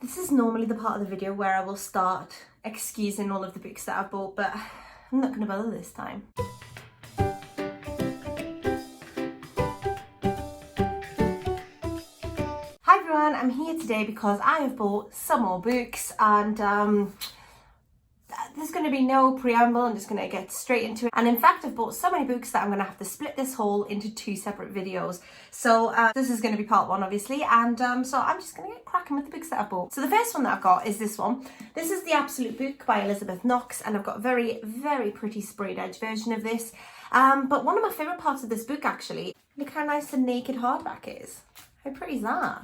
This is normally the part of the video where I will start excusing all of the books that I've bought, but I'm not going to bother this time. Hi everyone, I'm here today because I have bought some more books, and there's going to be no preamble. I'm just going to get straight into it. And in fact, I've bought so many books that I'm going to have to split this haul into 2 separate videos. So this is going to be part 1, obviously. And so I'm just going to get cracking with the books that I've bought. So the first one that I've got is this one. This is The Absolute Book by Elizabeth Knox. And I've got a very, very pretty sprayed edge version of this. But one of my favourite parts of this book, actually, look how nice the naked hardback is. How pretty is that?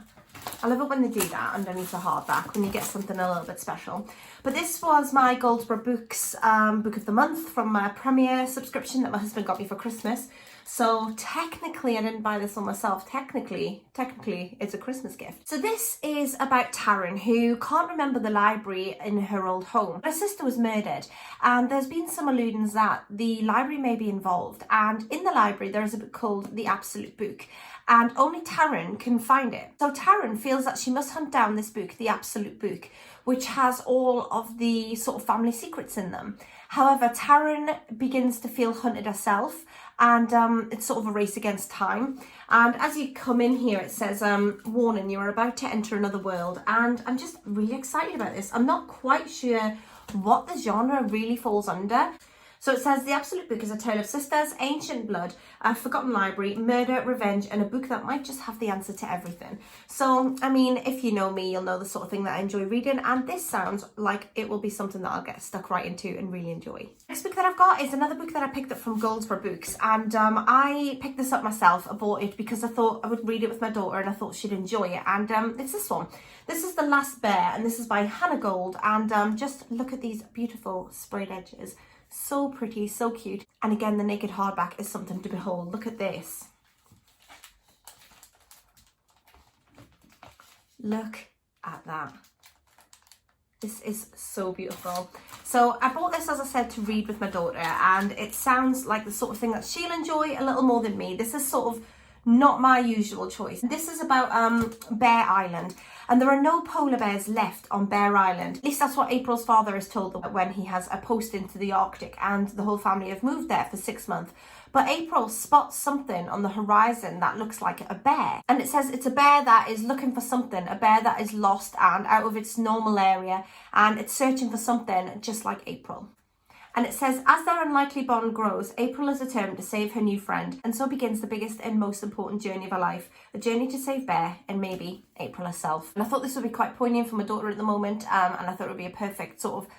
I love it when they do that underneath the hardback, when you get something a little bit special. But this was my Books Book of the Month from my Premier subscription that my husband got me for Christmas. So technically, I didn't buy this one myself. Technically, it's a Christmas gift. So this is about Taryn, who can't remember the library in her old home. Her sister was murdered, and there's been some allusions that the library may be involved. And in the library, there is a book called The Absolute Book, and only Taryn can find it. So Taryn feels that she must hunt down this book, The Absolute Book, which has all of the sort of family secrets in them. However, Taryn begins to feel hunted herself, and it's sort of a race against time. And as you come in here, it says, warning, you are about to enter another world. And I'm just really excited about this. I'm not quite sure what the genre really falls under. So it says, The Absolute Book is a tale of sisters, ancient blood, a forgotten library, murder, revenge, and a book that might just have the answer to everything. So, I mean, if you know me, you'll know the sort of thing that I enjoy reading, and this sounds like it will be something that I'll get stuck right into and really enjoy. Next book that I've got is another book that I picked up from Books, and I picked this up myself. I bought it because I thought I would read it with my daughter, and I thought she'd enjoy it, and it's this one. This is The Last Bear, and this is by Hannah Gold, and just look at these beautiful sprayed edges. So pretty, so cute. And again, the naked hardback is something to behold. Look at this. Look at that. This is so beautiful. So I bought this, as I said, to read with my daughter, and it sounds like the sort of thing that she'll enjoy a little more than me. This is sort of not my usual choice. This is about Bear Island, and there are no polar bears left on Bear Island. At least that's what April's father is told them when he has a post into the Arctic, and the whole family have moved there for 6 months. But April spots something on the horizon that looks like a bear, and it says it's a bear that is looking for something, a bear that is lost and out of its normal area, and it's searching for something just like April. And it says, as their unlikely bond grows, April is determined to save her new friend, and so begins the biggest and most important journey of her life, the journey to save Bear and maybe April herself. And I thought this would be quite poignant for my daughter at the moment, and I thought it would be a perfect sort of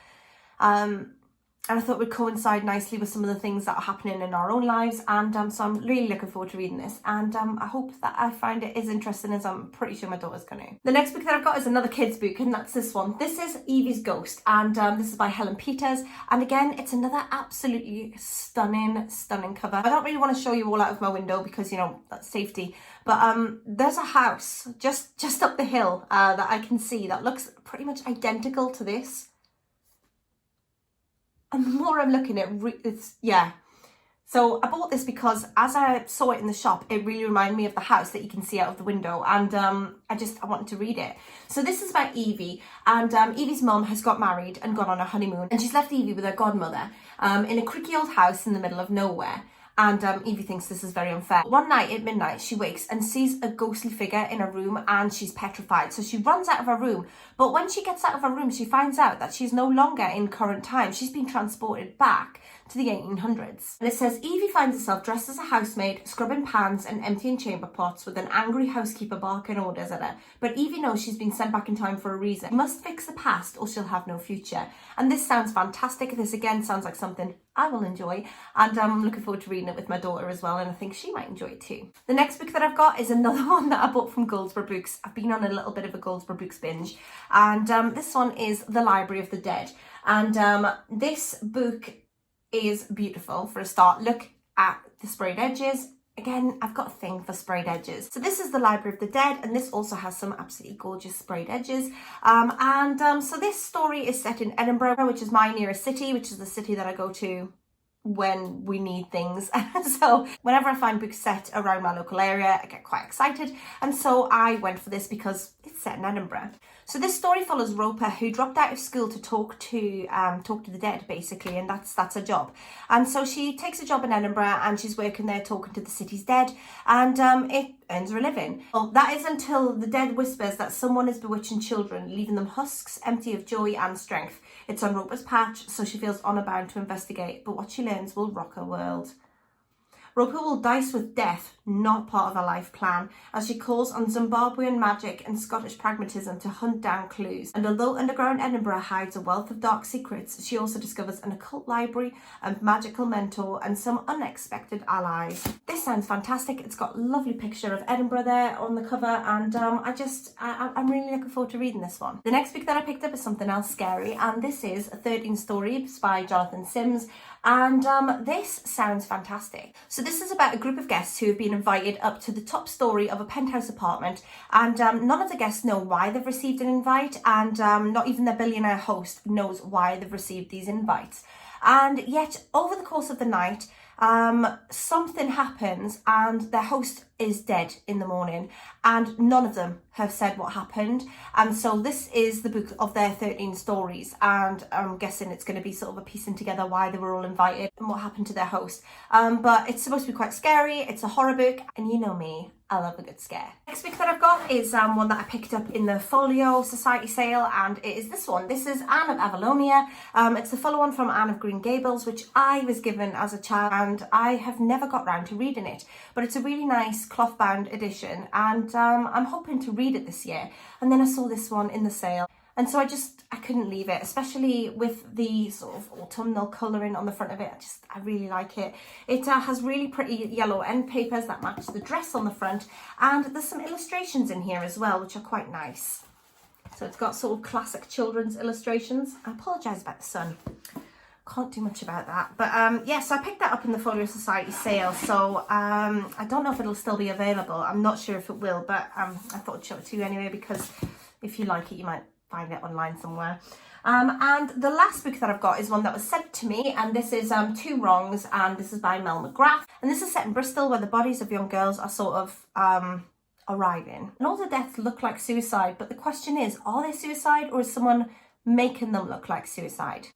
and I thought it would coincide nicely with some of the things that are happening in our own lives. And so I'm really looking forward to reading this. And I hope that I find it as interesting as I'm pretty sure my daughter's going to. The next book that I've got is another kids book, and that's this one. This is Evies Ghost, and this is by Helen Peters. And again, it's another absolutely stunning cover. I don't really want to show you all out of my window because, you know, that's safety. But there's a house just up the hill that I can see that looks pretty much identical to this. And the more I'm looking at it, yeah. So I bought this because as I saw it in the shop, it really reminded me of the house that you can see out of the window. And I wanted to read it. So this is about Evie. And Evie's mum has got married and gone on a honeymoon. And she's left Evie with her godmother in a creaky old house in the middle of nowhere. And Evie thinks this is very unfair. One night at midnight, she wakes and sees a ghostly figure in her room, and she's petrified. So she runs out of her room. But when she gets out of her room, she finds out that she's no longer in current time. She's been transported back to the 1800s. And it says, Evie finds herself dressed as a housemaid, scrubbing pans and emptying chamber pots, with an angry housekeeper barking orders at her. But Evie knows she's been sent back in time for a reason. She must fix the past or she'll have no future. And this sounds fantastic. This again sounds like something I will enjoy, and I'm looking forward to reading it with my daughter as well, and I think she might enjoy it too. The next book that I've got is another one that I bought from Books. I've been on a little bit of a Books binge, and this one is The Library of the Dead. And this book is beautiful. For a start, look at the sprayed edges. Again, I've got a thing for sprayed edges. So this is The Library of the Dead, and this also has some absolutely gorgeous sprayed edges. So this story is set in Edinburgh, which is my nearest city, which is the city that I go to when we need things. So whenever I find books set around my local area, I get quite excited. And so I went for this because it's set in Edinburgh. So this story follows Roper, who dropped out of school to talk to the dead, basically, and that's her job. And so she takes a job in Edinburgh, and she's working there talking to the city's dead, and it earns her a living. Well, that is until the dead whispers that someone is bewitching children, leaving them husks, empty of joy and strength. It's on Roper's patch, so she feels honour bound to investigate, but what she learns will rock her world. Roper will dice with death, not part of her life plan, as she calls on Zimbabwean magic and Scottish pragmatism to hunt down clues. And although underground Edinburgh hides a wealth of dark secrets, she also discovers an occult library, a magical mentor, and some unexpected allies. This sounds fantastic. It's got a lovely picture of Edinburgh there on the cover, and I'm really looking forward to reading this one. The next book that I picked up is something else scary, and this is 13 Stories by Jonathan Sims, and this sounds fantastic. So this is about a group of guests who have been invited up to the top story of a penthouse apartment, and none of the guests know why they've received an invite, and not even their billionaire host knows why they've received these invites. And yet over the course of the night, something happens and their host is dead in the morning, and none of them have said what happened. And so this is the book of their 13 stories, and I'm guessing it's going to be sort of a piecing together why they were all invited and what happened to their host. But it's supposed to be quite scary. It's a horror book, and you know me, I love a good scare. Next book that I've got is one that I picked up in the Folio Society sale, and it is this one. This is Anne of Avonlea. It's the follow-on from Anne of Green Gables, which I was given as a child, and I have never got round to reading it. But it's a really nice cloth-bound edition, and I'm hoping to read it this year. And then I saw this one in the sale, and so I couldn't leave it, especially with the sort of autumnal colouring on the front of it. I really like it. It has really pretty yellow end papers that match the dress on the front, and there's some illustrations in here as well, which are quite nice. So it's got sort of classic children's illustrations. I apologise about the sun. Can't do much about that. But yeah, so I picked that up in the Folio Society sale. So I don't know if it'll still be available. I'm not sure if it will, but I thought I'd show it to you anyway, because if you like it, you might find it online somewhere. And the last book that I've got is one that was sent to me, and this is Two Wrongs, and this is by Mel McGrath. And this is set in Bristol, where the bodies of young girls are sort of arriving. And all the deaths look like suicide, but the question is, are they suicide, or is someone making them look like suicide?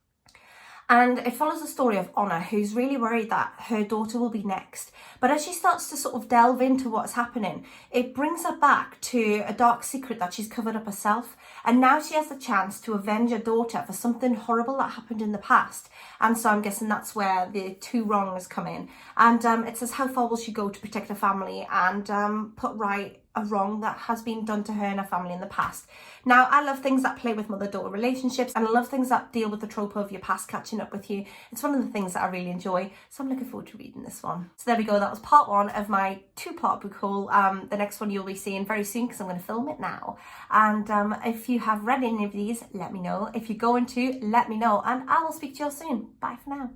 And it follows the story of Honor, who's really worried that her daughter will be next. But as she starts to sort of delve into what's happening, it brings her back to a dark secret that she's covered up herself. And now she has the chance to avenge her daughter for something horrible that happened in the past. And so I'm guessing that's where the two wrongs come in. And it says, how far will she go to protect her family and put right a wrong that has been done to her and her family in the past. Now, I love things that play with mother-daughter relationships, and I love things that deal with the trope of your past catching up with you. It's one of the things that I really enjoy, so I'm looking forward to reading this one. So there we go, that was part one of my two-part book haul. The next one you'll be seeing very soon, because I'm going to film it now. And if you have read any of these, let me know. If you're going to, let me know, and I will speak to you all soon. Bye for now.